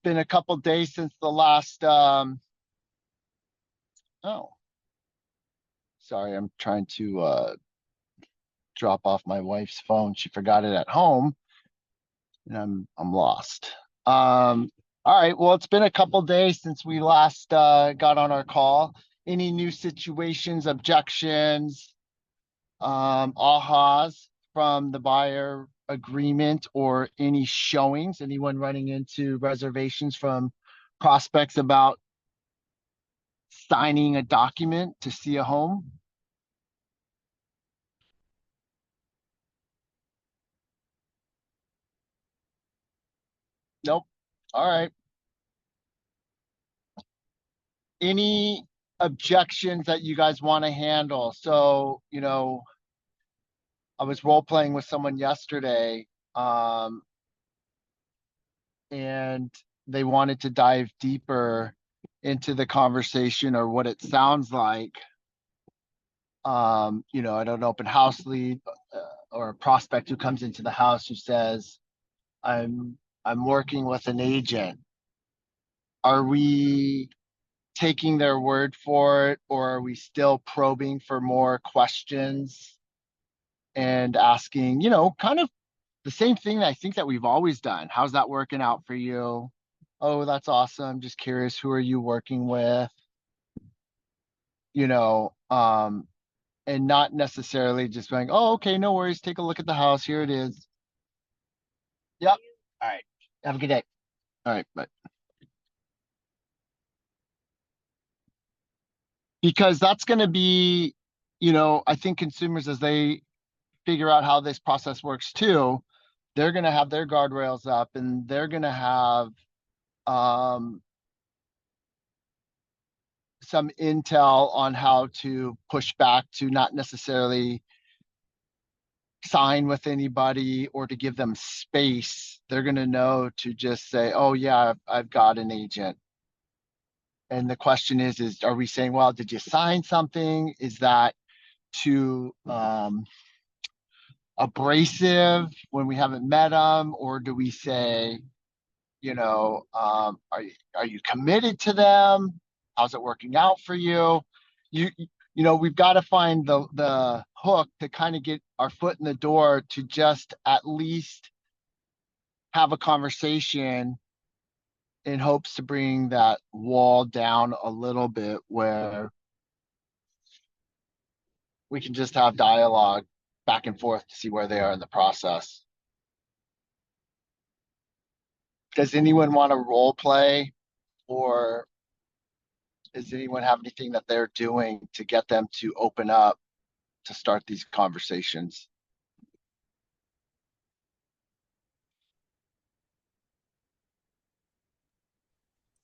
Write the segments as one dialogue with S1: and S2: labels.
S1: been a couple days since the last, oh, sorry, I'm trying to drop off my wife's phone. She forgot it at home and I'm lost. All right, well, it's been a couple days since we last got on our call. Any new situations, objections, ahas from the buyer agreement, or any showings? Anyone running into reservations from prospects about signing a document to see a home? Nope. All right. Any objections that you guys want to handle? So, I was role playing with someone yesterday, um, and they wanted to dive deeper into the conversation or what it sounds like, at an open house lead, or a prospect who comes into the house who says, I'm I'm working with an agent. Are we taking their word for it, or are we still probing for more questions and asking, kind of the same thing I think that we've always done? How's that working out for you? Oh, that's awesome. Just curious, who are you working with? You know, um, and not necessarily just going, oh, okay, no worries. Take a look at the house. Here it is. Yep. All right. Have a good day. All right. But because that's going to be, I think consumers, as they figure out how this process works too, they're going to have their guardrails up, and they're going to have um, some intel on how to push back to not necessarily sign with anybody or to give them space. They're going to know to just say, oh yeah, I've got an agent. And the question is are we saying, well, did you sign something? Is that too abrasive when we haven't met them? Or do we say, are you committed to them? How's it working out for you? You we've got to find the hook to kind of get our foot in the door, to just at least have a conversation, in hopes to bring that wall down a little bit, where we can just have dialogue back and forth to see where they are in the process. Does anyone want to role play, or does anyone have anything that they're doing to get them to open up to start these conversations?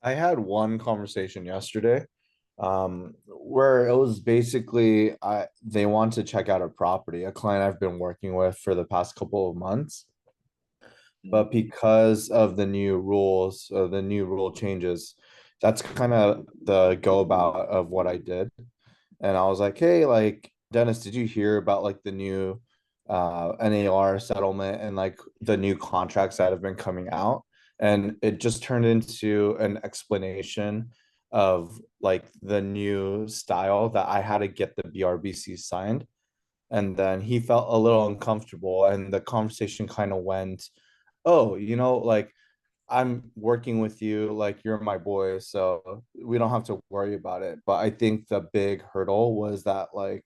S2: I had one conversation yesterday, where it was basically they want to check out a property, a client I've been working with for the past couple of months. But because of the new rules, the new rule changes, that's kind of the go about of what I did. And I was like, hey, like, Dennis, did you hear about like the new NAR settlement and like the new contracts that have been coming out? And it just turned into an explanation of like the new style that I had to get the BRBC signed. And then he felt a little uncomfortable, and the conversation kind of went, oh, like, I'm working with you, like you're my boy, so we don't have to worry about it. But I think the big hurdle was that, like,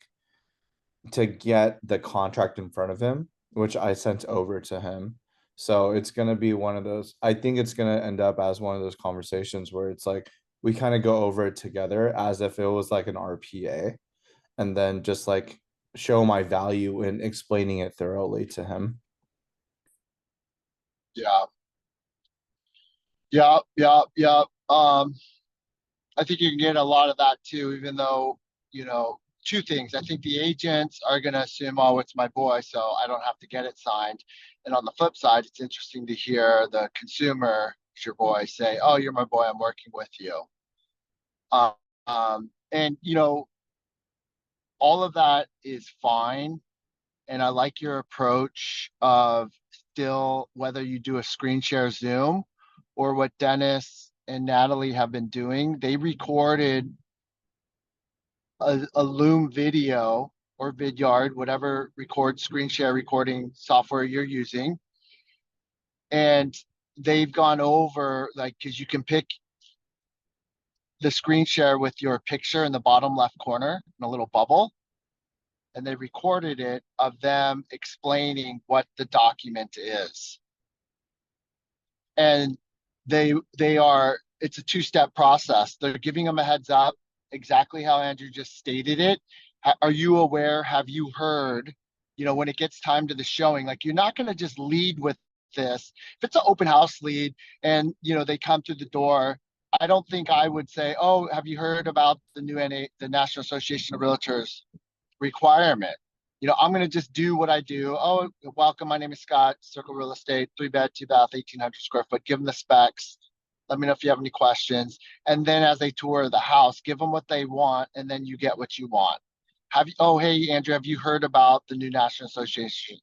S2: to get the contract in front of him, which I sent over to him. So it's gonna be one of those. I think it's gonna end up as one of those conversations where it's like we kind of go over it together as if it was like an RPA, and then just like show my value in explaining it thoroughly to him.
S1: Yeah, yeah, yeah, yeah. I think you can get a lot of that too, even though, two things. I think the agents are going to assume, oh, it's my boy, so I don't have to get it signed. And on the flip side, it's interesting to hear the consumer, it's your boy, say, oh, you're my boy, I'm working with you. Um, and, all of that is fine. And I like your approach of, still, whether you do a screen share Zoom or what Dennis and Natalie have been doing. They recorded a Loom video or Vidyard, whatever screen share recording software you're using. And they've gone over, like, because you can pick the screen share with your picture in the bottom left corner in a little bubble. And they recorded it of them explaining what the document is. And it's a two-step process. They're giving them a heads up, exactly how Andrew just stated it. Are you aware? Have you heard? When it gets time to the showing, like, you're not going to just lead with this. If it's an open house lead and they come through the door, I don't think I would say, "Oh, have you heard about the new the National Association of Realtors requirement?" I'm going to just do what I do. "Oh, welcome. My name is Scott, Circle Real Estate, 3-bed, 2-bath, 1,800 square foot. Give them the specs. Let me know if you have any questions." And then as they tour the house, give them what they want, and then you get what you want. Oh, hey, Andrew, have you heard about the new National Association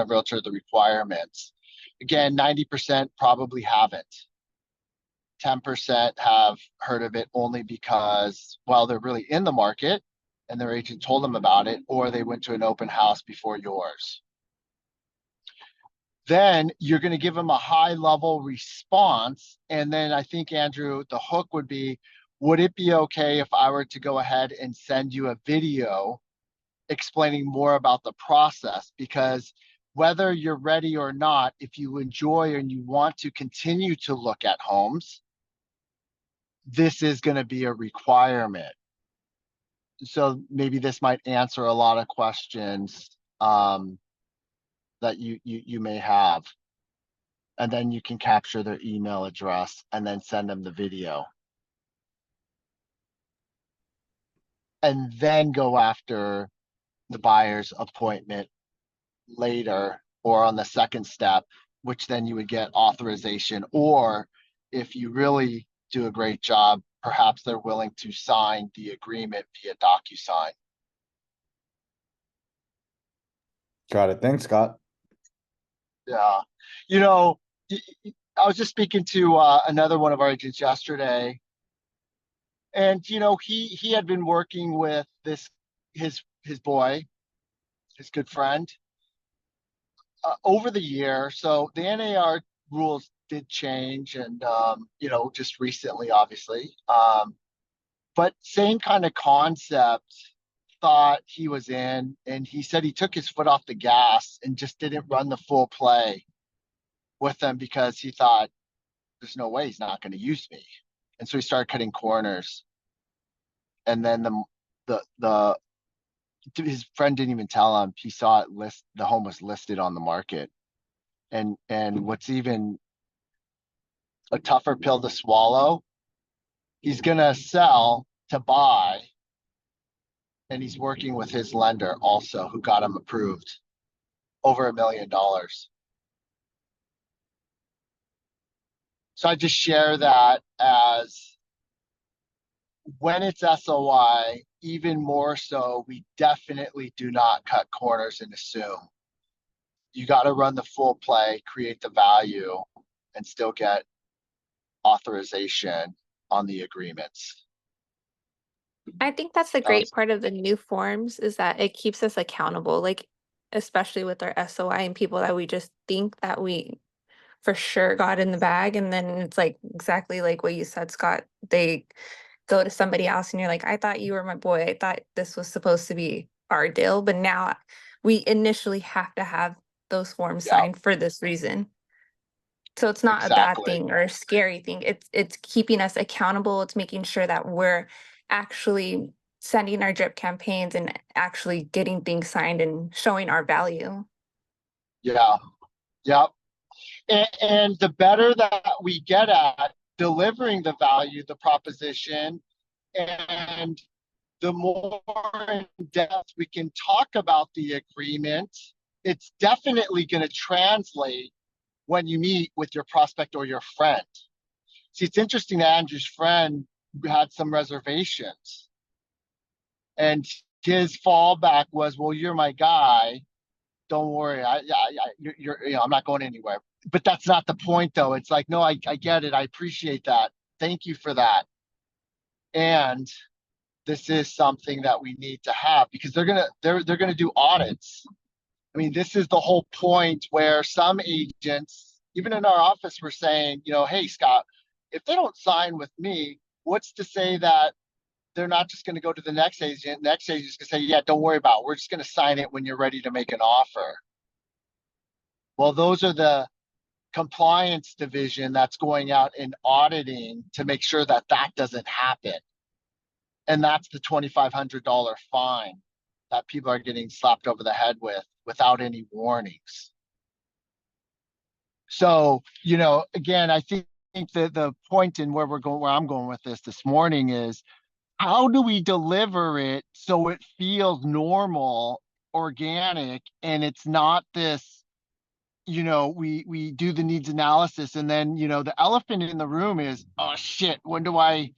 S1: of Realtors, the requirements? Again, 90% probably haven't. 10% have heard of it only because, well, they're really in the market and their agent told them about it, or they went to an open house before yours. Then you're going to give them a high level response. And then I think, Andrew, the hook would be, would it be okay if I were to go ahead and send you a video explaining more about the process? Because whether you're ready or not, if you enjoy and you want to continue to look at homes, this is going to be a requirement. So maybe this might answer a lot of questions that you may have. And then you can capture their email address and then send them the video. And then go after the buyer's appointment later or on the second step, which then you would get authorization. Or if you really do a great job, perhaps they're willing to sign the agreement via DocuSign.
S2: Got it. Thanks, Scott.
S1: Yeah. I was just speaking to another one of our agents yesterday, and he had been working with his boy, his good friend, over the year. So the NAR rules did change, and just recently, obviously. But same kind of concept. Thought he was in, and he said he took his foot off the gas and just didn't run the full play with them because he thought, there's no way he's not going to use me. And so he started cutting corners. And then his friend didn't even tell him. He saw it the home was listed on the market. And what's even a tougher pill to swallow, he's going to sell to buy. And he's working with his lender also, who got him approved over $1 million. So I just share that as, when it's SOI, even more so, we definitely do not cut corners and assume. You got to run the full play, create the value, and still get authorization on the agreements.
S3: I think that's the great part of the new forms, is that it keeps us accountable, like especially with our SOI and people that we just think that we for sure got in the bag. And then it's like exactly like what you said, Scott. They go to somebody else and you're like, I thought you were my boy. I thought this was supposed to be our deal. But now we initially have to have those forms signed for this reason. So it's not a bad thing or a scary thing. It's keeping us accountable. It's making sure that we're actually sending our drip campaigns and actually getting things signed and showing our value.
S1: Yeah. Yep. And the better that we get at delivering the value, the proposition, and the more in depth we can talk about the agreement, it's definitely going to translate when you meet with your prospect or your friend. See, it's interesting that Andrew's friend had some reservations, and his fallback was, well, you're my guy. Don't worry. I'm not going anywhere. but that's not the point though. It's like, no, I get it. I appreciate that. Thank you for that. And this is something that we need to have because they're gonna do audits. I mean, this is the whole point where some agents, even in our office, were saying, hey, Scott, if they don't sign with me, what's to say that they're not just going to go to the next agent? Next agent's going to say, yeah, don't worry about it. We're just going to sign it when you're ready to make an offer. Well, those are the compliance division that's going out and auditing to make sure that that doesn't happen. And that's the $2,500 fine that people are getting slapped over the head with without any warnings. So, again, I think that the point in where I'm going with this morning is how do we deliver it so it feels normal, organic, and it's not this, we do the needs analysis and then, the elephant in the room is, oh shit, when do I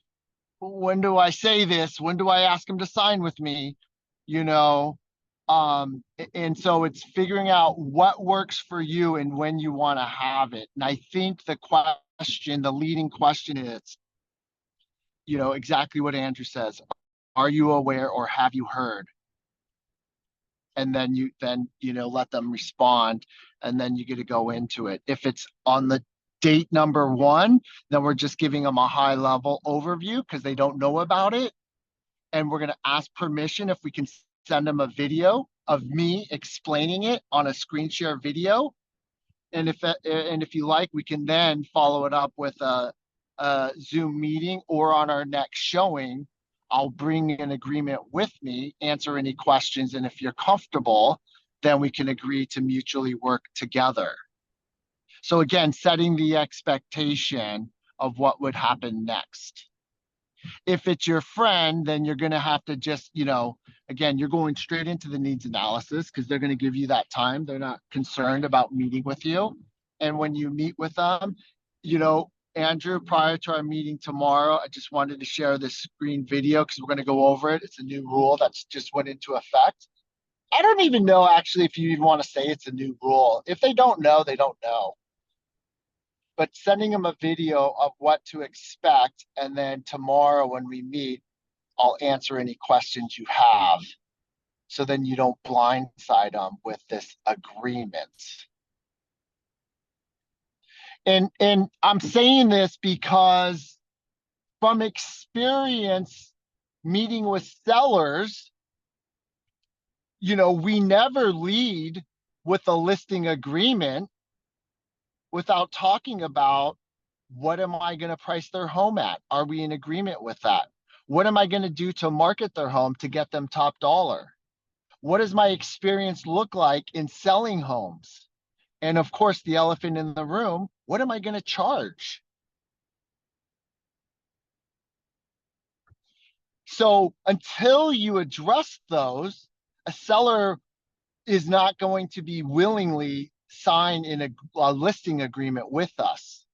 S1: say this? When do I ask them to sign with me? And so it's figuring out what works for you and when you want to have it. And I think the leading question is, exactly what Andrew says. Are you aware or have you heard? And then let them respond, and then you get to go into it. If it's on the date number 1, then we're just giving them a high level overview because they don't know about it. And we're going to ask permission if we can send them a video of me explaining it on a screen share video. And if you like, we can then follow it up with a Zoom meeting, or on our next showing, I'll bring an agreement with me, answer any questions. And if you're comfortable, then we can agree to mutually work together. So again, setting the expectation of what would happen next. If it's your friend, then you're going to have to just, again, you're going straight into the needs analysis because they're going to give you that time. They're not concerned about meeting with you. And when you meet with them, Andrew, prior to our meeting tomorrow, I just wanted to share this screen video because we're going to go over it. It's a new rule that's just went into effect. I don't even know actually if you even want to say it's a new rule. If they don't know, they don't know. But sending them a video of what to expect, and then tomorrow when we meet, I'll answer any questions you have. So then you don't blindside them with this agreement. And I'm saying this because from experience meeting with sellers, we never lead with a listing agreement without talking about what am I going to price their home at? Are we in agreement with that? What am I going to do to market their home to get them top dollar? What does my experience look like in selling homes? And of course, the elephant in the room, what am I going to charge? So until you address those, a seller is not going to be willingly sign in a listing agreement with us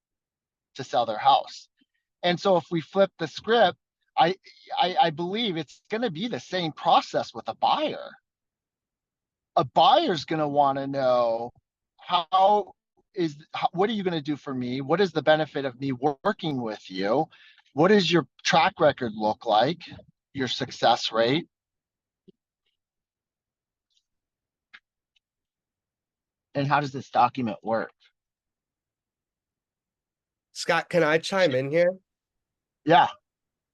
S1: to sell their house. And so if we flip the script, I believe it's going to be the same process with a buyer. A buyer's going to want to know what are you going to do for me? What is the benefit of me working with you? What does your track record look like? Your success rate? And how does this document work?
S4: Scott, can I chime in here?
S1: Yeah.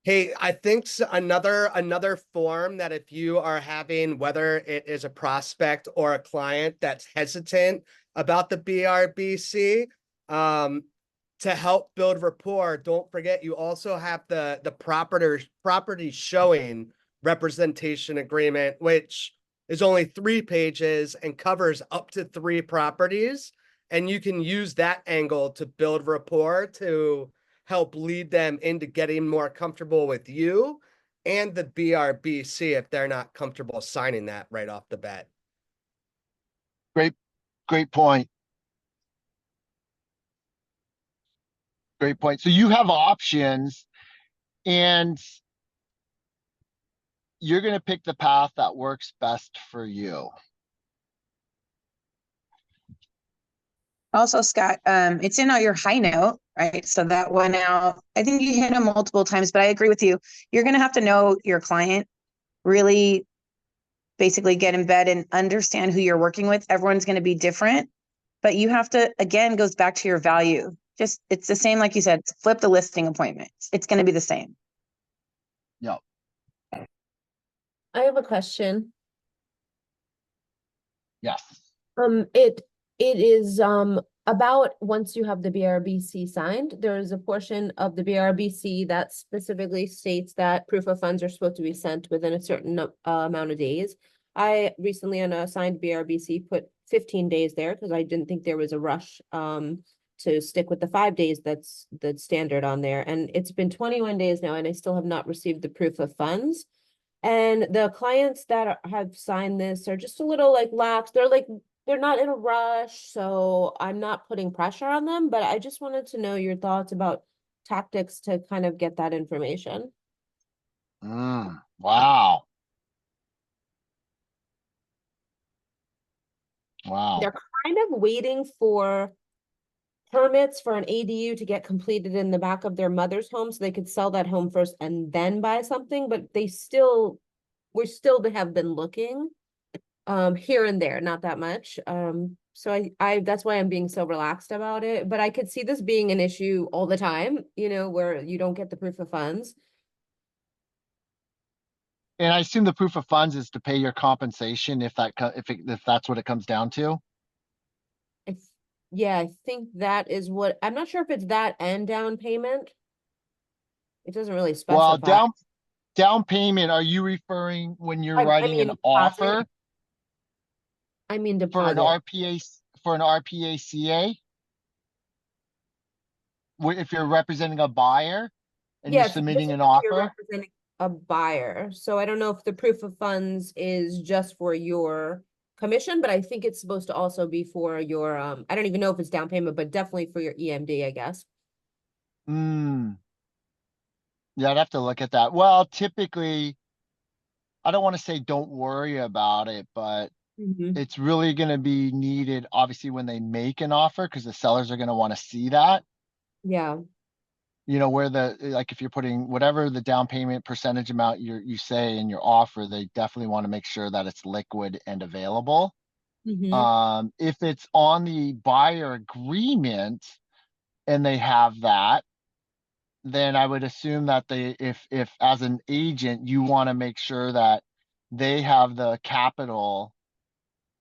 S4: Hey, I think another form that if you are having, whether it is a prospect or a client that's hesitant about the BRBC, to help build rapport, don't forget you also have the property showing representation agreement, which is only 3 pages and covers up to 3 properties. And you can use that angle to build rapport to help lead them into getting more comfortable with you and the BRBC if they're not comfortable signing that right off the bat.
S1: Great point. Great point. So you have options, and you're going to pick the path that works best for you.
S5: Also, Scott, it's in your high note, right? So that went out. I think you hit them multiple times, but I agree with you. You're going to have to know your client, really basically get in bed and understand who you're working with. Everyone's going to be different, but you have to, again, goes back to your value. Just, it's the same, like you said, flip the listing appointments. It's going to be the same.
S1: Yep.
S6: I have a question.
S1: Yes.
S6: It is about once you have the BRBC signed, there is a portion of the BRBC that specifically states that proof of funds are supposed to be sent within a certain amount of days. I recently on a signed BRBC put 15 days there because I didn't think there was a rush to stick with the 5 days that's the standard on there. And it's been 21 days now and I still have not received the proof of funds. And the clients that have signed this are just a little like lax. They're not in a rush, so I'm not putting pressure on them, but I just wanted to know your thoughts about tactics to kind of get that information.
S1: Wow. Wow.
S6: They're kind of waiting for permits for an ADU to get completed in the back of their mother's home so they could sell that home first and then buy something, but we still have been looking here and there, not that much. So I that's why I'm being so relaxed about it, but I could see this being an issue all the time, where you don't get the proof of funds.
S1: And I assume the proof of funds is to pay your compensation if that's what it comes down to.
S6: Yeah, I think that is what, I'm not sure if it's that and down payment. It doesn't really
S1: Well,
S6: specify.
S1: down payment, are you referring when you're
S6: I
S1: writing
S6: mean
S1: an
S6: deposit.
S1: offer
S6: I mean
S1: for an
S6: deposit.
S1: RPACA? If you're representing a buyer and you're
S6: Yes,
S1: submitting an
S6: you're
S1: offer?
S6: representing a buyer. So I don't know if the proof of funds is just for your commission, but I think it's supposed to also be for your, I don't even know if it's down payment, but definitely for your EMD, I guess.
S1: Yeah, I'd have to look at that. Well, typically, I don't want to say don't worry about it, but it's really going to be needed, obviously, when they make an offer, because the sellers are going to want to see that.
S6: Yeah.
S1: Where like if you're putting whatever the down payment percentage amount you say in your offer, they definitely want to make sure that it's liquid and available. If it's on the buyer agreement and they have that, then I would assume that if as an agent, you want to make sure that they have the capital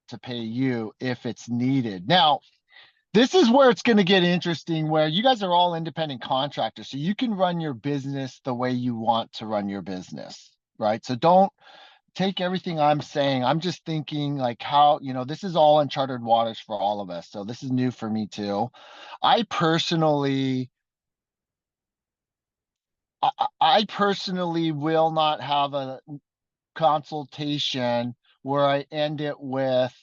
S1: to pay you if it's needed. Now, this is where it's going to get interesting, where you guys are all independent contractors, so you can run your business the way you want to run your business, right? So don't take everything I'm saying. I'm just thinking like how, this is all uncharted waters for all of us. So this is new for me too. I personally will not have a consultation where I end it with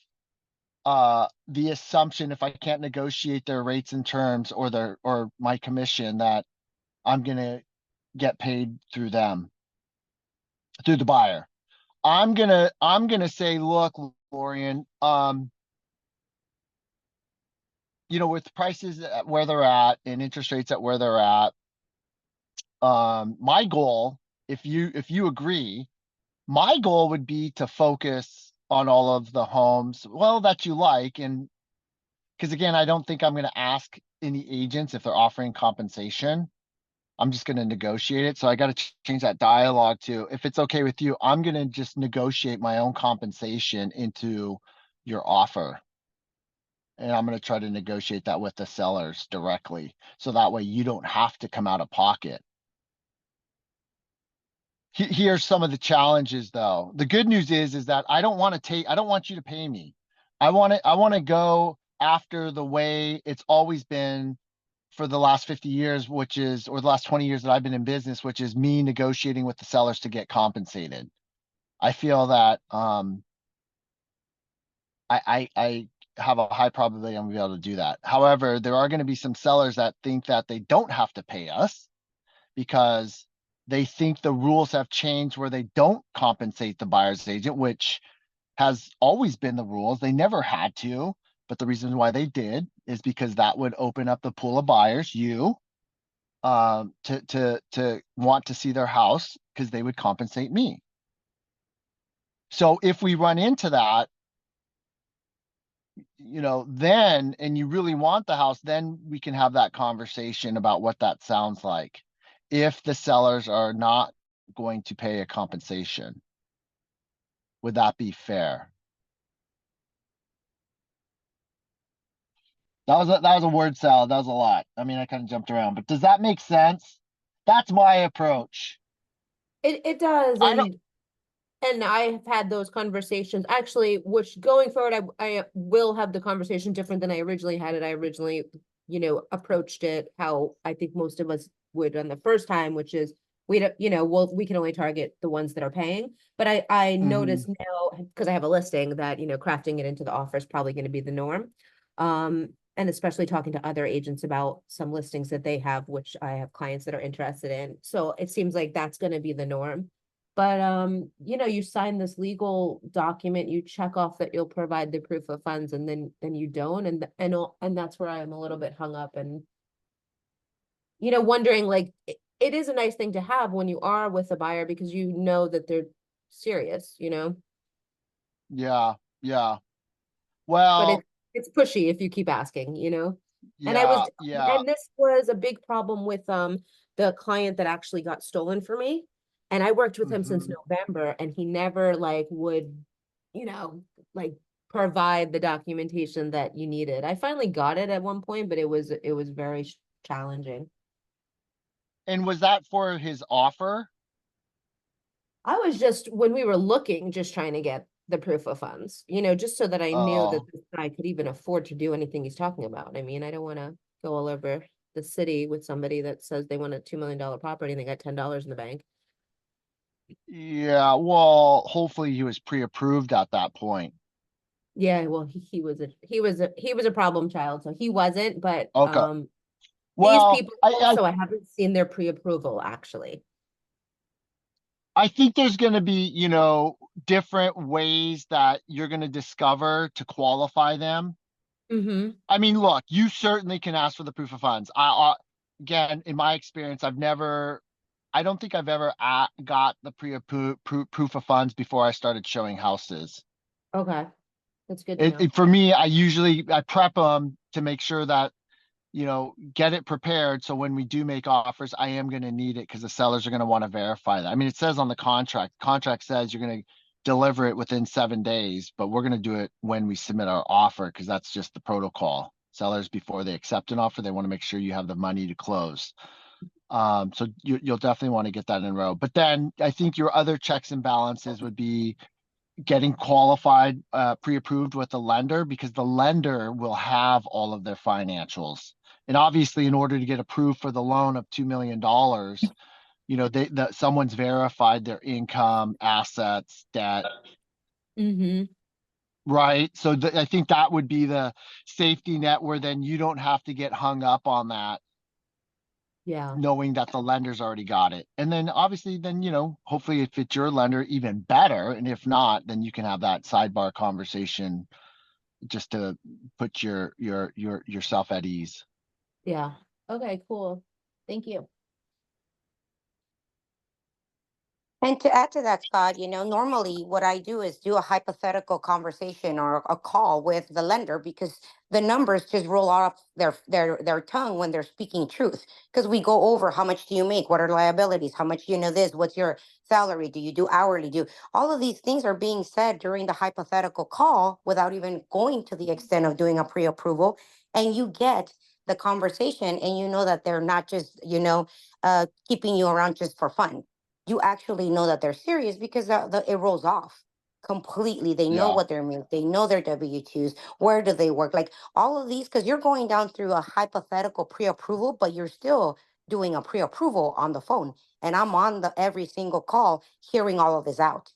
S1: the assumption, if I can't negotiate their rates and terms or my commission, that I'm gonna get paid through them, through the buyer. I'm gonna say, look, Lorian, with prices at where they're at and interest rates at where they're at, my goal, if you agree, my goal would be to focus on all of the homes, well, that you like. And because again, I don't think I'm going to ask any agents if they're offering compensation. I'm just going to negotiate it. So I got to change that dialogue to, if it's okay with you, I'm going to just negotiate my own compensation into your offer. And I'm going to try to negotiate that with the sellers directly. So that way you don't have to come out of pocket. Here's some of the challenges though. The good news is that I don't want you to pay me. I want to go after the way it's always been for the last 50 years, or the last 20 years that I've been in business, which is me negotiating with the sellers to get compensated. I feel that I have a high probability I'm gonna be able to do that. However, there are going to be some sellers that think that they don't have to pay us because they think the rules have changed where they don't compensate the buyer's agent, which has always been the rules. They never had to. But the reason why they did is because that would open up the pool of buyers, to want to see their house because they would compensate me. So if we run into that, then, and you really want the house, then we can have that conversation about what that sounds like. If the sellers are not going to pay a compensation, would that be fair? That was a word salad. That was a lot. I mean, I kind of jumped around, but does that make sense? That's my approach.
S6: It does,
S1: I don't-
S6: and I've had those conversations actually, which going forward, I will have the conversation different than I originally had it. I originally, approached it how I think most of us would on the first time, which is we don't, we can only target the ones that are paying. But I notice now, because I have a listing, that, crafting it into the offer is probably going to be the norm. And especially talking to other agents about some listings that they have, which I have clients that are interested in. So it seems like that's going to be the norm. But you sign this legal document, you check off that you'll provide the proof of funds, and then you don't, and that's where I am a little bit hung up, and wondering, like, it is a nice thing to have when you are with a buyer because you know that they're serious,
S1: Yeah.
S6: but
S1: Well,
S6: it's pushy if you keep asking, And
S1: yeah.
S6: and this was a big problem with the client that actually got stolen for me. And I worked with him since November, and he never would, like provide the documentation that you needed. I finally got it at one point, but it was very challenging.
S1: And was that for his offer?
S6: I was just, when we were looking, just trying to get the proof of funds, just so that I knew that
S1: Oh,
S6: this guy could even afford to do anything he's talking about. I mean, I don't want to go all over the city with somebody that says they want a $2 million property and they got $10 in the bank.
S1: yeah. Well, hopefully he was pre-approved at that point.
S6: Yeah, well, he was a problem child, so he wasn't, but
S1: Okay.
S6: these
S1: Well,
S6: people also, I haven't seen their pre-approval actually.
S1: I think there's going to be, different ways that you're going to discover to qualify them.
S6: Mm-hmm.
S1: I mean, look, you certainly can ask for the proof of funds. Again, in my experience, I don't think I've ever got the proof of funds before I started showing houses.
S6: Okay, that's good to know.
S1: For me, I prep them to make sure that, get it prepared. So when we do make offers, I am going to need it because the sellers are going to want to verify that. I mean, it says on the contract says you're going to deliver it within 7 days, but we're going to do it when we submit our offer because that's just the protocol. Sellers, before they accept an offer, they want to make sure you have the money to close. So you'll definitely want to get that in a row. But then I think your other checks and balances would be getting qualified, pre-approved with the lender, because the lender will have all of their financials. And obviously, in order to get approved for the loan of $2 million, someone's verified their income, assets, debt,
S6: Mm-hmm.
S1: right? So I think that would be the safety net where then you don't have to get hung up on that,
S6: Yeah.
S1: knowing that the lender's already got it. And then obviously then, hopefully if it's your lender, even better. And if not, then you can have that sidebar conversation just to put yourself at ease.
S6: Yeah. Okay, cool. Thank you.
S7: And to add to that, Scott, normally what I do is do a hypothetical conversation or a call with the lender because the numbers just roll off their tongue when they're speaking truth. Because we go over how much do you make, what are liabilities, how much this, what's your salary, do you do hourly, all of these things are being said during the hypothetical call without even going to the extent of doing a pre-approval, and you get the conversation, and you know that they're not just keeping you around just for fun. You actually know that they're serious because it rolls off completely. They know
S1: Yeah.
S7: what they're making. They know their W-2s. Where do they work? Like all of these, because you're going down through a hypothetical pre-approval, but you're still doing a pre-approval on the phone. And I'm on every single call hearing all of this out.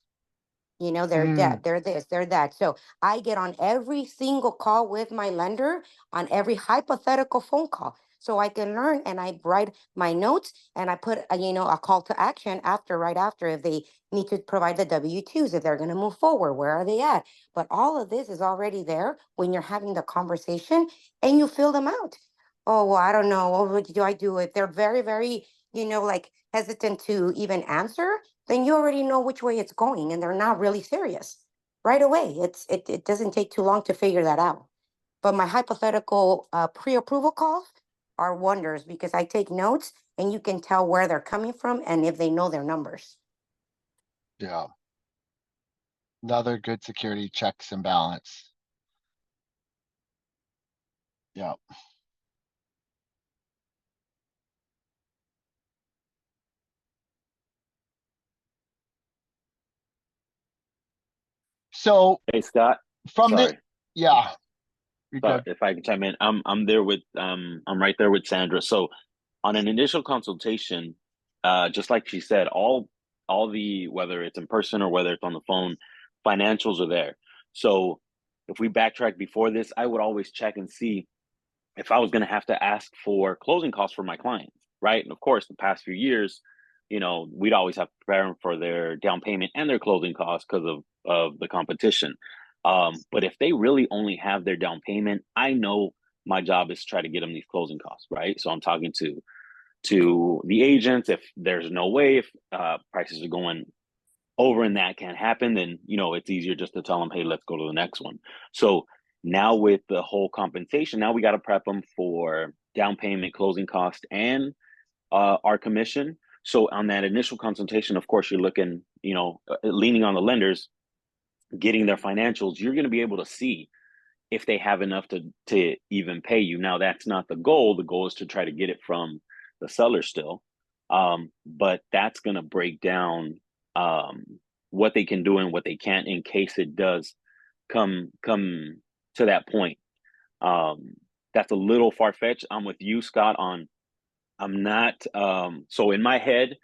S7: They're debt, they're this, they're that. So I get on every single call with my lender on every hypothetical phone call. so I can learn, and I write my notes, and I put a call to action right after, if they need to provide the W-2s, if they're going to move forward, where are they at? But all of this is already there when you're having the conversation and you fill them out. Oh, well, I don't know. What do I do? If they're very, very, like hesitant to even answer, then you already know which way it's going, and they're not really serious right away. It doesn't take too long to figure that out. But my hypothetical pre-approval calls are wonders, because I take notes and you can tell where they're coming from and if they know their numbers.
S1: Yeah. Another good security checks and balance. Yeah. So
S8: Hey, Scott.
S1: from the,
S8: Sorry.
S1: yeah, you're
S8: Sorry,
S1: good.
S8: if I can chime in. I'm there with I'm right there with Sandra. So on an initial consultation, just like she said, all the, whether it's in person or whether it's on the phone, financials are there. So if we backtrack before this, I would always check and see if I was going to have to ask for closing costs for my clients, right? And of course, the past few years, we'd always have to prepare them for their down payment and their closing costs because of the competition. But if they really only have their down payment, I know my job is to try to get them these closing costs, right? So I'm talking to the agents. If there's no way, if prices are going over and that can't happen, then it's easier just to tell them, hey, let's go to the next one. So now with the whole compensation, now we got to prep them for down payment, closing cost, and our commission. So on that initial consultation, of course, you're looking, leaning on the lenders, getting their financials. You're going to be able to see if they have enough to even pay you. Now, that's not the goal. The goal is to try to get it from the seller still. But that's going to break down what they can do and what they can't in case it does come to that point. That's a little far-fetched. I'm with you, Scott, I'm not so in my head,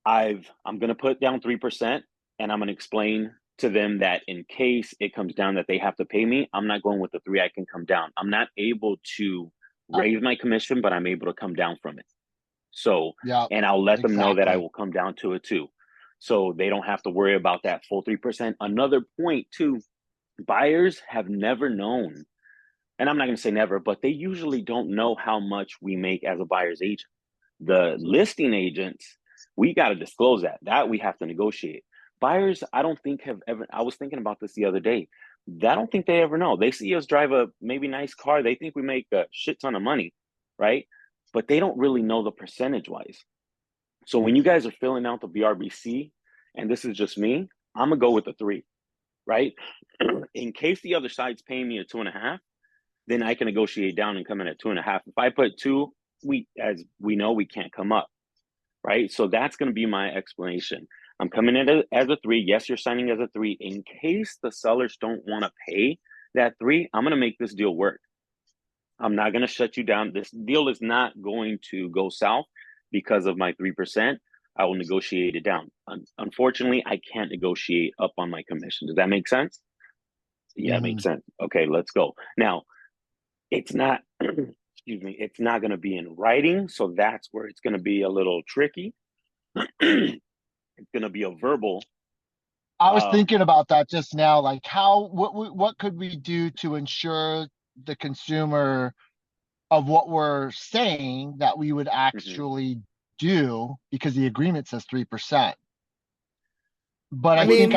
S8: I'm going to put down 3%, and I'm going to explain to them that in case it comes down that they have to pay me, I'm not going with the 3. I can come down. I'm not able to raise my commission, but I'm able to come down from it. So,
S1: Yeah,
S8: and I'll let them know that I
S1: exactly.
S8: will come down to it too. So they don't have to worry about that full 3%. Another point too, buyers have never known, and I'm not going to say never, but they usually don't know how much we make as a buyer's agent. The listing agents, we got to disclose that we have to negotiate. Buyers, I don't think have ever, I was thinking about this the other day. I don't think they ever know. They see us drive a maybe nice car. They think we make a shit ton of money, right? But they don't really know the percentage wise. So when you guys are filling out the BRBC, and this is just me, I'm gonna go with the 3, right? In case the other side's paying me a 2.5, then I can negotiate down and come in at 2.5. If I put 2, as we know, we can't come up, right? So that's going to be my explanation. I'm coming in as a 3. Yes, you're signing as a 3. In case the sellers don't want to pay that 3, I'm going to make this deal work. I'm not going to shut you down. This deal is not going to go south because of my 3%. I will negotiate it down. Unfortunately, I can't negotiate up on my commission. Does that make sense? Yeah, it makes sense. Okay, let's go. Now, it's not, excuse me, it's not going to be in writing. So that's where it's going to be a little tricky. It's going to be a verbal.
S1: I was thinking about that just now, like what could we do to ensure the consumer of what we're saying that we would actually do, because the agreement says 3%. But I think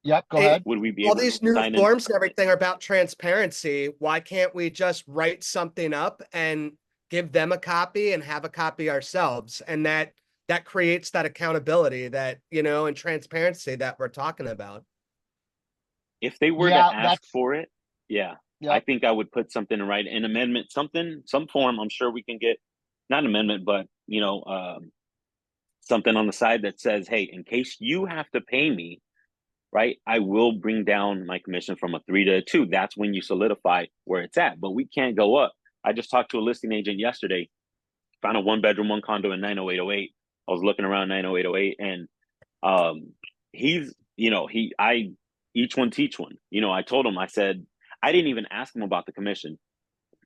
S1: yep, go ahead.
S8: Would we be
S4: All
S8: able
S4: these
S8: to
S4: new
S8: sign
S4: forms and everything are about transparency. Why can't we just write something up and give them a copy and have a copy ourselves? And that creates that accountability that, and transparency that we're talking about.
S8: If they were to ask for it, I think I would put something right, an amendment, some form. I'm sure we can get, not an amendment, but something on the side that says, hey, in case you have to pay me, right, I will bring down my commission from a 3 to a 2. That's when you solidify where it's at, but we can't go up. I just talked to a listing agent yesterday, found a 1-bedroom, 1 condo in 90808. I was looking around 90808, and he's, each one teach one. I told him, I said, I didn't even ask him about the commission.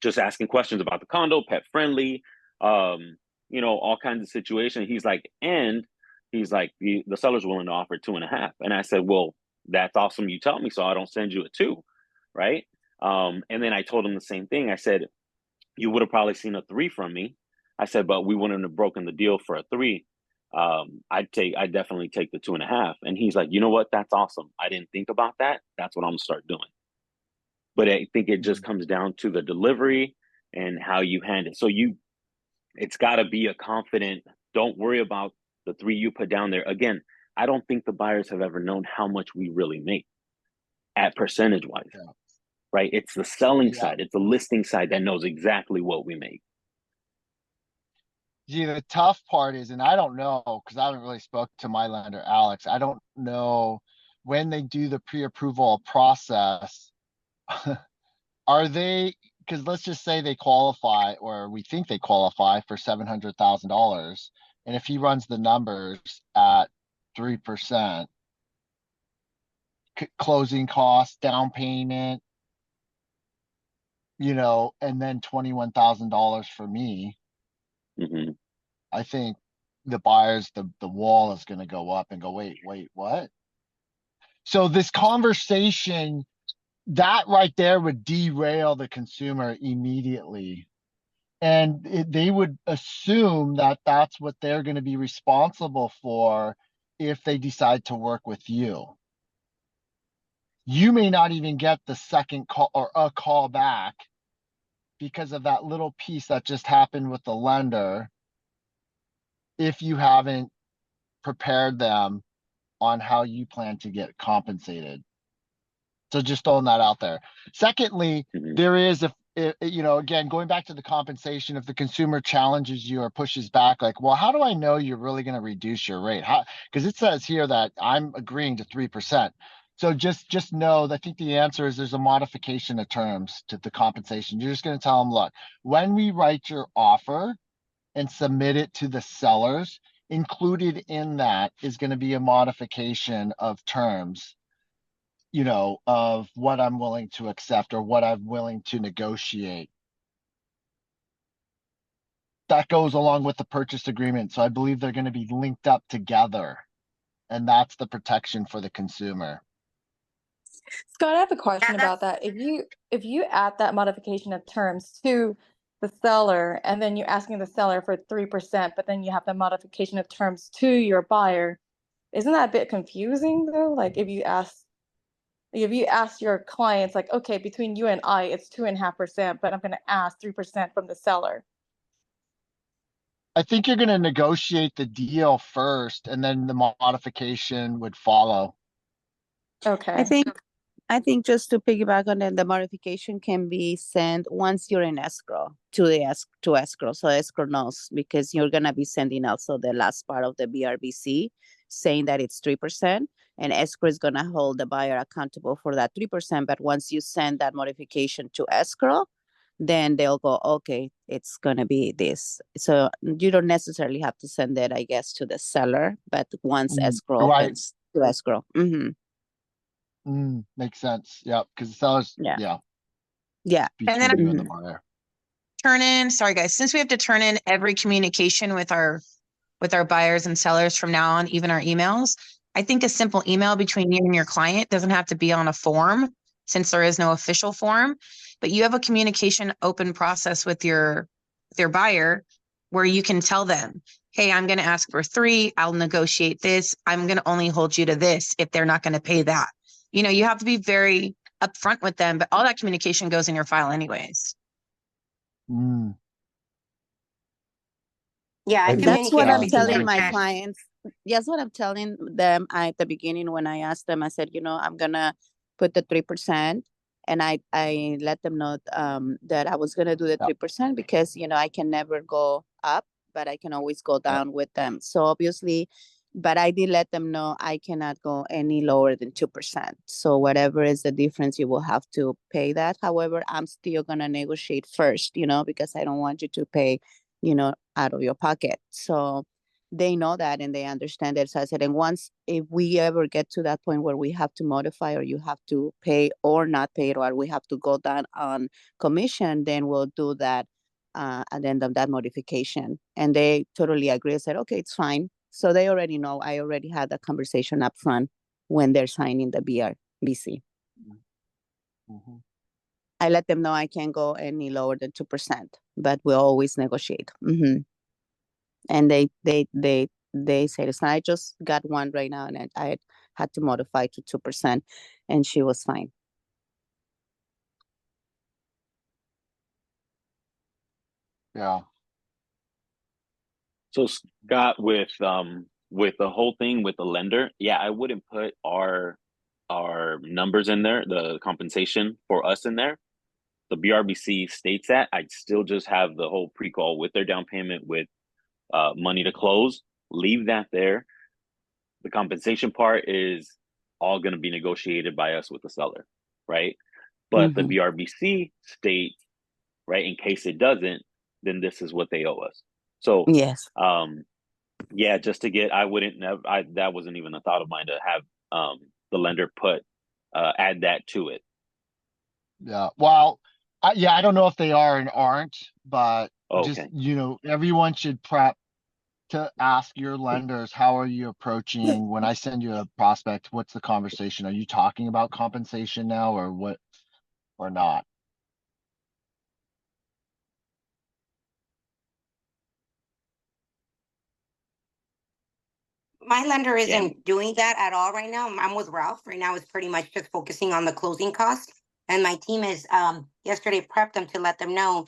S8: just asking questions about the condo, pet friendly, all kinds of situations. He's like, the seller's willing to offer 2.5. And I said, well, that's awesome. You tell me so I don't send you a 2, right? And then I told him the same thing. I said, you would have probably seen a 3 from me. I said, but we wouldn't have broken the deal for a 3. I'd definitely take the 2.5. And he's like, you know what? That's awesome. I didn't think about that. That's what I'm gonna start doing. But I think it just comes down to the delivery and how you hand it. So it's gotta be a confident, don't worry about the 3 you put down there. Again, I don't think the buyers have ever known how much we really make at percentage wise. Yeah. Right? It's the selling side, it's the listing side that knows exactly what we make.
S1: See, the tough part is, and I don't know, because I haven't really spoke to my lender, Alex. I don't know when they do the pre-approval process. Are they, because let's just say they qualify, or we think they qualify for $700,000. And if he runs the numbers at 3%, closing costs, down payment, and then $21,000 for me.
S8: Mm-hmm.
S1: I think the buyers, the wall is going to go up and go, wait, what? So this conversation, that right there would derail the consumer immediately. And they would assume that that's what they're going to be responsible for if they decide to work with you. You may not even get the second call or a call back because of that little piece that just happened with the lender, if you haven't prepared them on how you plan to get compensated. So just throwing that out there. Secondly, there is, again, going back to the compensation, if the consumer challenges you or pushes back, like, well, how do I know you're really going to reduce your rate? Because it says here that I'm agreeing to 3%. So just know, I think the answer is there's a modification of terms to the compensation. You're just going to tell them, look, when we write your offer and submit it to the sellers, included in that is going to be a modification of terms, of what I'm willing to accept or what I'm willing to negotiate. That goes along with the purchase agreement. So I believe they're going to be linked up together. And that's the protection for the consumer.
S9: Scott, I have a question about that. If you add that modification of terms to the seller, and then you're asking the seller for 3%, but then you have the modification of terms to your buyer, isn't that a bit confusing though? Like if you ask your clients, like, okay, between you and I, it's 2.5%, but I'm going to ask 3% from the seller.
S1: I think you're going to negotiate the deal first, and then the modification would follow.
S9: Okay.
S10: I think just to piggyback on that, the modification can be sent once you're in escrow to escrow. So escrow knows, because you're going to be sending also the last part of the BRBC saying that it's 3%, and escrow is going to hold the buyer accountable for that 3%. But once you send that modification to escrow, then they'll go, okay, it's going to be this. So you don't necessarily have to send it, I guess, to the seller, but once escrow opens to escrow.
S1: Makes sense. Yeah, because the sellers, yeah.
S5: And then
S1: you and the buyer.
S5: Sorry guys, since we have to turn in every communication with our buyers and sellers from now on, even our emails, I think a simple email between you and your client doesn't have to be on a form, since there is no official form, but you have a communication open process with your buyer where you can tell them, hey, I'm going to ask for 3, I'll negotiate this, I'm going to only hold you to this if they're not going to pay that. You have to be very upfront with them, but all that communication goes in your file anyways.
S7: Yeah,
S10: that's what I'm telling my clients. That's what I'm telling them at the beginning when I asked them. I said, I'm gonna put the 3%, and I let them know that I was gonna do the 3% because I can never go up, but I can always go down with them. So obviously. But I did let them know I cannot go any lower than 2%. So whatever is the difference, you will have to pay that. However, I'm still going to negotiate first, because I don't want you to pay, out of your pocket. So they know that and they understand it. So I said, and once if we ever get to that point where we have to modify or you have to pay or not pay or we have to go down on commission, then we'll do that at the end of that modification. And they totally agree. I said, okay, it's fine. So they already know. I already had that conversation up front when they're signing the BRBC.
S1: Mhm.
S10: I let them know I can't go any lower than 2%, but we'll always negotiate. And they said, it's I just got one right now, and I had to modify to 2%, and she was fine.
S1: Yeah.
S8: So Scott, with the whole thing with the lender, yeah, I wouldn't put our numbers in there, the compensation for us in there. The BRBC states that. I'd still just have the whole pre-qual with their down payment with money to close. Leave that there. The compensation part is all going to be negotiated by us with the seller, right? But the BRBC states, right, in case it doesn't, then this is what they owe us. So
S10: Yes.
S8: yeah, just to get, I wouldn't have, that wasn't even a thought of mine to have the lender add that to it.
S1: Yeah. Well, yeah, I don't know if they are and aren't, but just,
S8: Okay.
S1: everyone should prep to ask your lenders, how are you approaching when I send you a prospect, what's the conversation? Are you talking about compensation now or what, or not?
S7: My lender
S8: Yeah.
S7: isn't doing that at all right now. I'm with Ralph. Right now it's pretty much just focusing on the closing costs. And my team is yesterday prepped them to let them know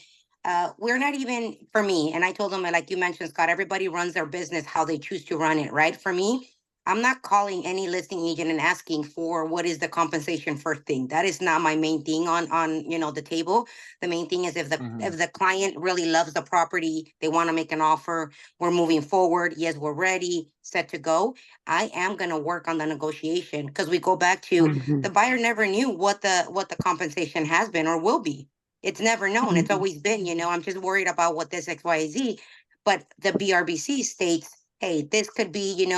S7: we're not even for me. And I told them, like you mentioned, Scott, everybody runs their business how they choose to run it, right? For me, I'm not calling any listing agent and asking for what is the compensation first thing. That is not my main thing on the table. The main thing is if the client really loves the property, they want to make an offer, we're moving forward. Yes, we're ready, set to go. I am going to work on the negotiation because we go back to the buyer never knew what the compensation has been or will be. It's never known. It's always been, I'm just worried about what this XYZ. But the BRBC states, hey, this could be,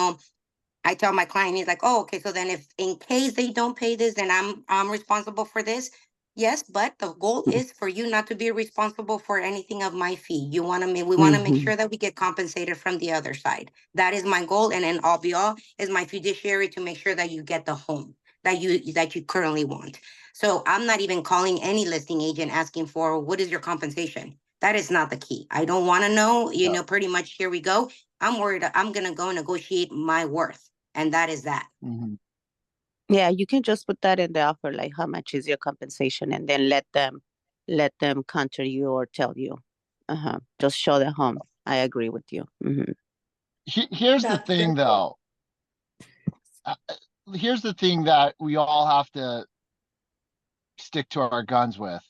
S7: I tell my client, he's like, oh, okay, so then if in case they don't pay this, then I'm responsible for this. Yes, but the goal is for you not to be responsible for anything of my fee. We want to make sure that we get compensated from the other side. That is my goal, and then all be all is my fiduciary to make sure that you get the home that you currently want. So I'm not even calling any listing agent asking for what is your compensation. That is not the key. I don't want to know. Pretty much here we go. I'm worried. I'm gonna go negotiate my worth. And that is that.
S10: Yeah, you can just put that in the offer, like how much is your compensation, and then let them counter you or tell you. Just show the home. I agree with you.
S1: Here's the thing, though. Here's the thing that we all have to stick to our guns with.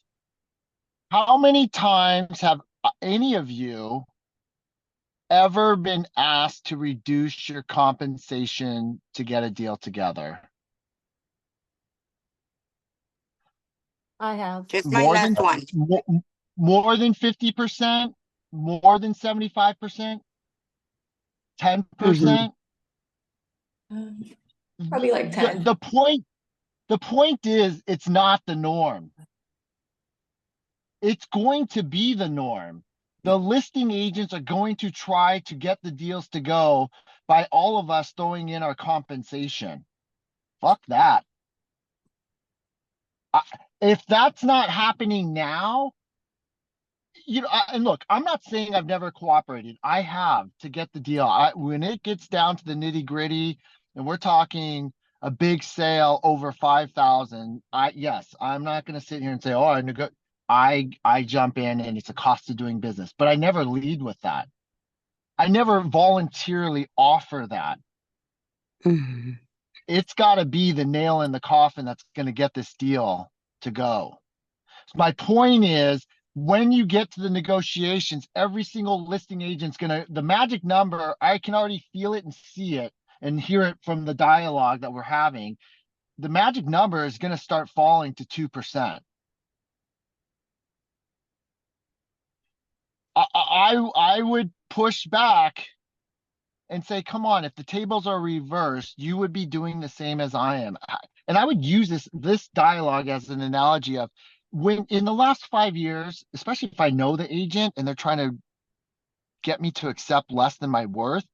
S1: How many times have any of you ever been asked to reduce your compensation to get a deal together?
S6: I have.
S7: Just my last one.
S1: More than 50%? More than 75%? 10%?
S9: Probably like 10.
S1: The point is, it's not the norm. It's going to be the norm. The listing agents are going to try to get the deals to go by all of us throwing in our compensation. Fuck that. If that's not happening now, and look, I'm not saying I've never cooperated. I have to get the deal. When it gets down to the nitty gritty, and we're talking a big sale over 5,000, yes, I'm not going to sit here and say, oh, I jump in and it's a cost of doing business, but I never lead with that. I never voluntarily offer that. It's got to be the nail in the coffin that's going to get this deal to go. So my point is, when you get to the negotiations, every single listing agent's the magic number, I can already feel it and see it and hear it from the dialogue that we're having. The magic number is going to start falling to 2%. I would push back and say, come on, if the tables are reversed, you would be doing the same as I am. And I would use this dialogue as an analogy of when in the last 5 years, especially if I know the agent and they're trying to get me to accept less than my worth.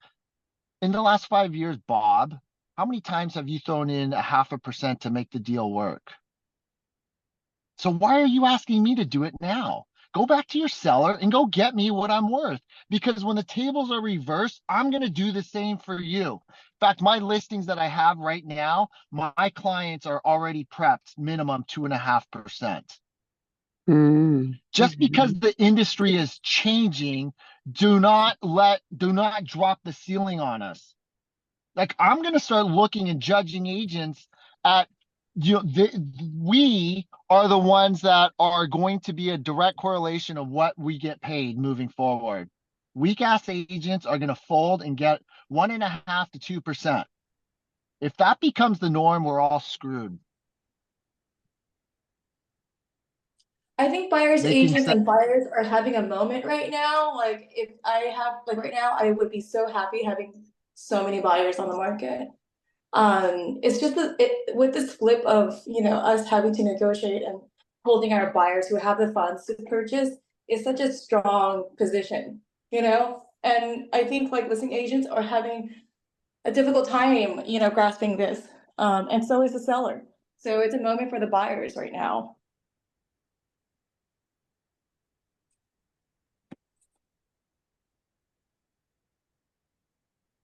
S1: In the last 5 years, Bob, how many times have you thrown in 0.5% to make the deal work? So why are you asking me to do it now? Go back to your seller and go get me what I'm worth. Because when the tables are reversed, I'm going to do the same for you. In fact, my listings that I have right now, my clients are already prepped minimum 2.5%. Just because the industry is changing, do not drop the ceiling on us. Like, I'm going to start looking and judging agents at, we are the ones that are going to be a direct correlation of what we get paid moving forward. Weak ass agents are going to fold and get 1.5 to 2%. If that becomes the norm, we're all screwed.
S9: I think buyers
S1: Making
S9: agents
S1: sense.
S9: and buyers are having a moment right now. Like if I have like right now, I would be so happy having so many buyers on the market. It's just with this flip of, you know, us having to negotiate and holding our buyers who have the funds to purchase is such a strong position, you know? And I think like listing agents are having a difficult time, you know, grasping this. And so is the seller. So it's a moment for the buyers right now.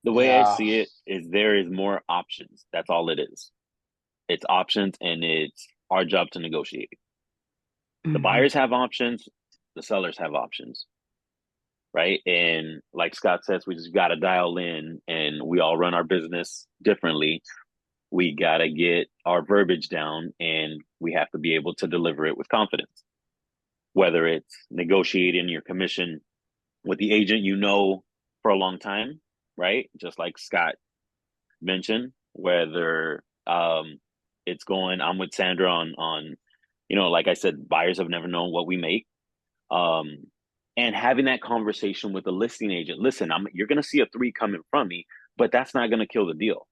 S8: The way I
S1: Yeah.
S8: see it is there is more options. That's all it is. It's options, and it's our job to negotiate. The buyers have options, the sellers have options, right? And like Scott says, we just got to dial in, and we all run our business differently. We got to get our verbiage down, and we have to be able to deliver it with confidence. Whether it's negotiating your commission with the agent you know for a long time, right? Just like Scott mentioned, whether it's going, I'm with Sandra on, you know, like I said, buyers have never known what we make. And having that conversation with the listing agent, listen, you're going to see a 3 coming from me, but that's not going to kill the deal,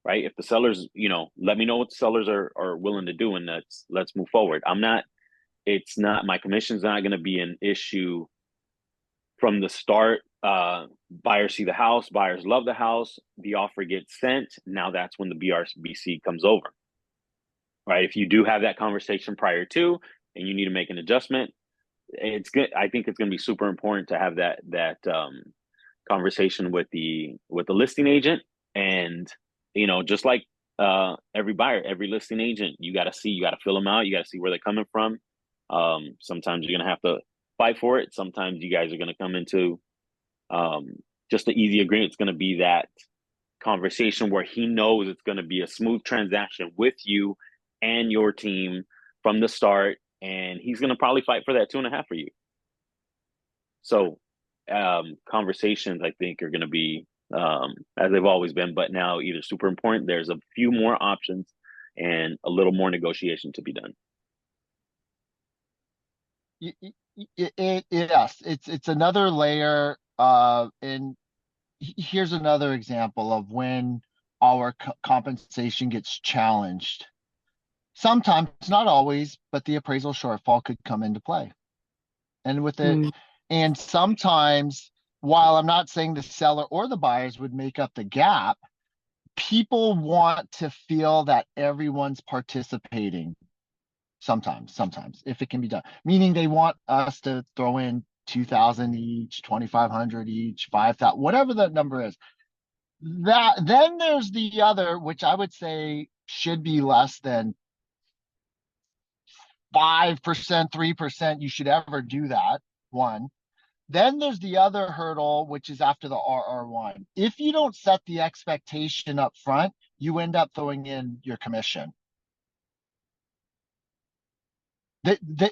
S8: right? If the sellers, you know, let me know what the sellers are willing to do, and let's move forward. It's not, my commission's not going to be an issue from the start. Buyers see the house, buyers love the house, the offer gets sent. Now that's when the BRBC comes over, right? If you do have that conversation prior to, and you need to make an adjustment, it's good. I think it's going to be super important to have that conversation with the listing agent. And, you know, just like every buyer, every listing agent, you got to fill them out. You got to see where they're coming from. Sometimes you're going to have to fight for it. Sometimes you guys are going to come into just the easy agreement. It's going to be that conversation where he knows it's going to be a smooth transaction with you and your team from the start, and he's going to probably fight for that 2.5 for you. So conversations, I think, are going to be as they've always been, but now either super important. There's a few more options and a little more negotiation to be done.
S1: Yes, it's another layer. And here's another example of when our compensation gets challenged. Sometimes, not always, but the appraisal shortfall could come into play. And with it, and sometimes, while I'm not saying the seller or the buyers would make up the gap, people want to feel that everyone's participating. Sometimes, if it can be done, meaning they want us to throw in 2,000 each, 2,500 each, 5,000, whatever the number is. That then there's the other, which I would say should be less than 5%, 3%. You should ever do that. One. Then there's the other hurdle, which is after the RR1. If you don't set the expectation up front, you end up throwing in your commission.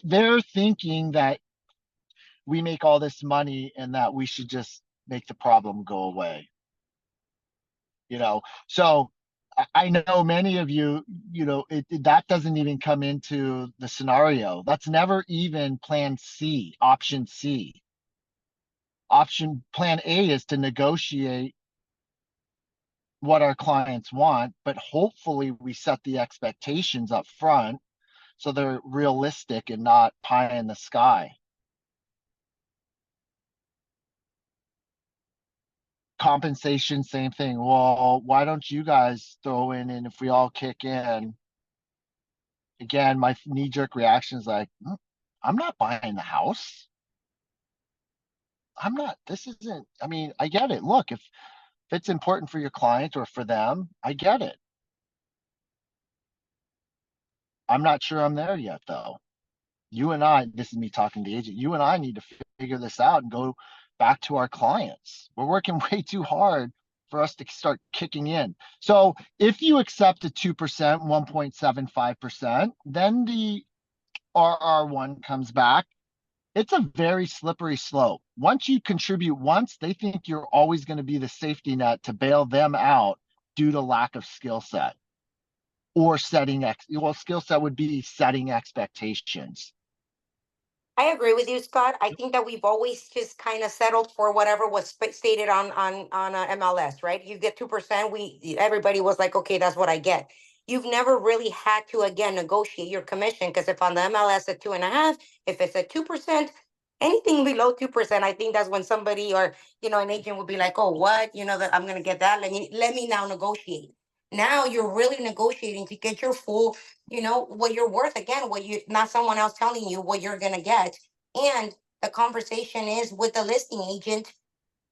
S1: They're thinking that we make all this money and that we should just make the problem go away. You know, so I know many of you, you know, that doesn't even come into the scenario. That's never even plan C, option C. Plan A is to negotiate what our clients want, but hopefully we set the expectations up front so they're realistic and not pie in the sky. Compensation, same thing. Well, why don't you guys throw in, and if we all kick in, again, my knee-jerk reaction is like, I'm not buying the house. This isn't, I mean, I get it. Look, if it's important for your client or for them, I get it. I'm not sure I'm there yet, though. You and I, this is me talking to the agent, you and I need to figure this out and go back to our clients. We're working way too hard for us to start kicking in. So if you accept a 2%, 1.75%, then the RR1 comes back. It's a very slippery slope. Once you contribute once, they think you're always going to be the safety net to bail them out due to lack of skill set or skill set would be setting expectations.
S7: I agree with you, Scott. I think that we've always just kind of settled for whatever was stated on MLS, right? You get 2%. Everybody was like, okay, that's what I get. You've never really had to again negotiate your commission, because if on the MLS at 2.5, if it's at 2%, anything below 2%, I think that's when somebody or an agent would be like, oh, what? That I'm gonna get that. Let me now negotiate. Now you're really negotiating to get your full what you're worth, again, not someone else telling you what you're going to get. And the conversation is with the listing agent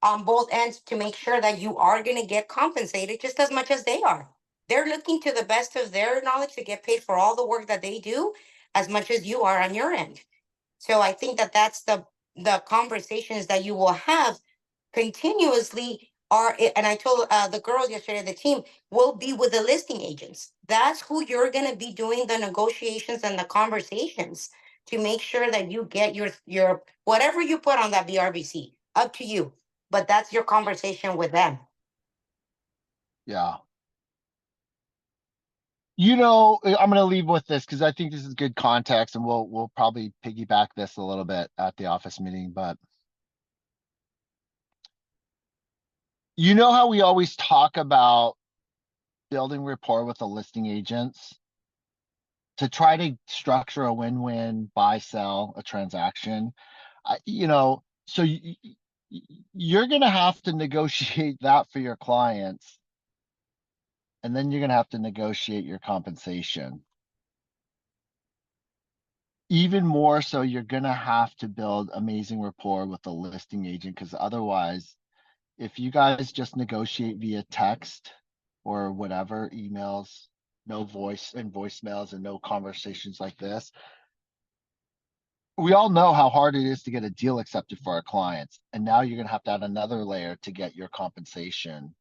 S7: on both ends to make sure that you are going to get compensated just as much as they are. They're looking to the best of their knowledge to get paid for all the work that they do as much as you are on your end. So I think that that's the conversations that you will have continuously and I told the girls yesterday, the team will be with the listing agents. That's who you're going to be doing the negotiations and the conversations to make sure that you get your whatever you put on that BRBC, up to you. But that's your conversation with them.
S1: Yeah. I'm going to leave with this because I think this is good context, and we'll probably piggyback this a little bit at the office meeting, but you know how we always talk about building rapport with the listing agents to try to structure a win-win, buy, sell a transaction? So you're going to have to negotiate that for your clients, and then you're going to have to negotiate your compensation. Even more so, you're going to have to build amazing rapport with the listing agent, because otherwise, if you guys just negotiate via text or whatever, emails, no voice and voicemails and no conversations like this, we all know how hard it is to get a deal accepted for our clients. And now you're going to have to add another layer to get your compensation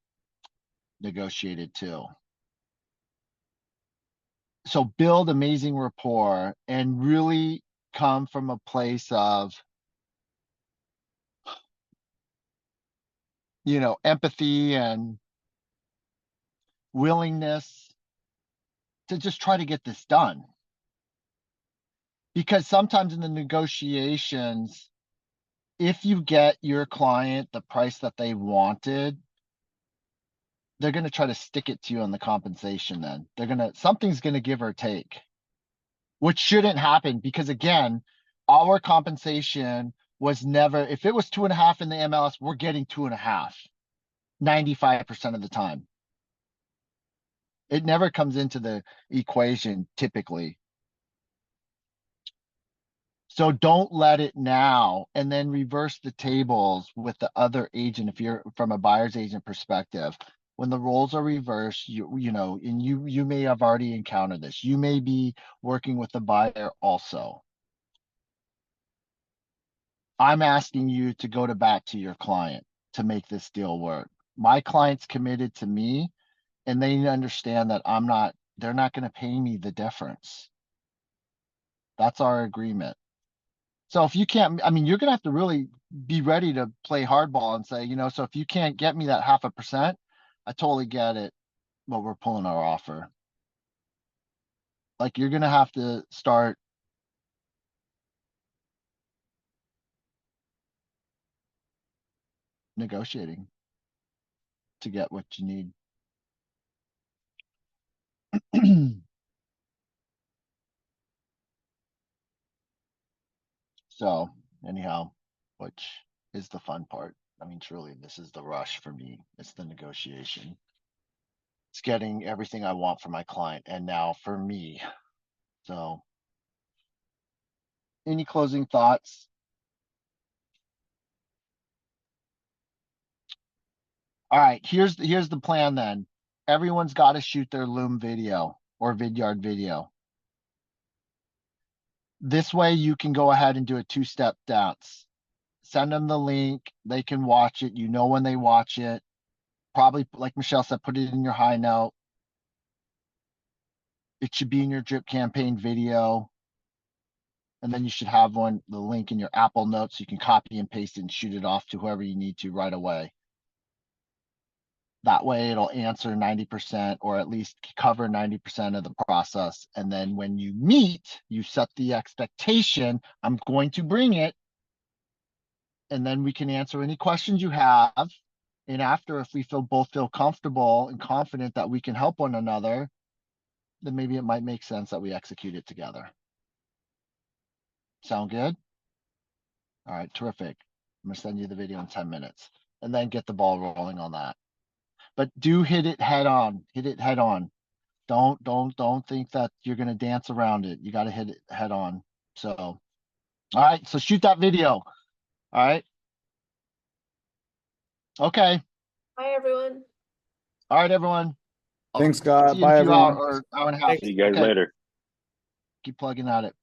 S1: negotiated too. So build amazing rapport and really come from a place of, empathy and willingness to just try to get this done. Because sometimes in the negotiations, if you get your client the price that they wanted, they're going to try to stick it to you on the compensation. Then something's going to give or take, which shouldn't happen, because again, our compensation was never, if it was 2.5 in the MLS, we're getting 2.5, 95% of the time. It never comes into the equation typically. So don't let it now and then reverse the tables with the other agent. If you're from a buyer's agent perspective, when the roles are reversed, and you may have already encountered this. You may be working with the buyer also. I'm asking you to go back to your client to make this deal work. My client's committed to me, and they understand that they're not going to pay me the difference. That's our agreement. So if you can't, you're going to have to really be ready to play hardball and say, so if you can't get me that 0.5%, I totally get it, but we're pulling our offer. Like, you're going to have to start negotiating to get what you need. So anyhow, which is the fun part. I mean, truly, this is the rush for me. It's the negotiation. It's getting everything I want for my client and now for me. So any closing thoughts? All right, here's the plan then. Everyone's got to shoot their Loom video or Vidyard video. This way you can go ahead and do a two-step dance. Send them the link, they can watch it, you know when they watch it. Probably, like Michelle said, put it in your high note. It should be in your drip campaign video. And then you should have the link in your Apple Notes. You can copy and paste it and shoot it off to whoever you need to right away. That way it'll answer 90% or at least cover 90% of the process. And then when you meet, you set the expectation, I'm going to bring it. And then we can answer any questions you have. And after, if we both feel comfortable and confident that we can help one another, then maybe it might make sense that we execute it together. Sound good? All right, terrific. I'm gonna send you the video in 10 minutes and then get the ball rolling on that. But do hit it head on. Hit it head on. Don't think that you're gonna dance around it. You gotta hit it head on. So, all right, so shoot that video. All right. Okay.
S6: Bye, everyone.
S1: All right, everyone.
S2: Thanks,
S1: See
S2: Scott.
S1: you in a
S2: Bye,
S1: few
S2: everyone.
S1: hours or hour and a half.
S4: Thank
S8: See you guys
S1: Okay.
S8: later.
S1: Keep plugging at it.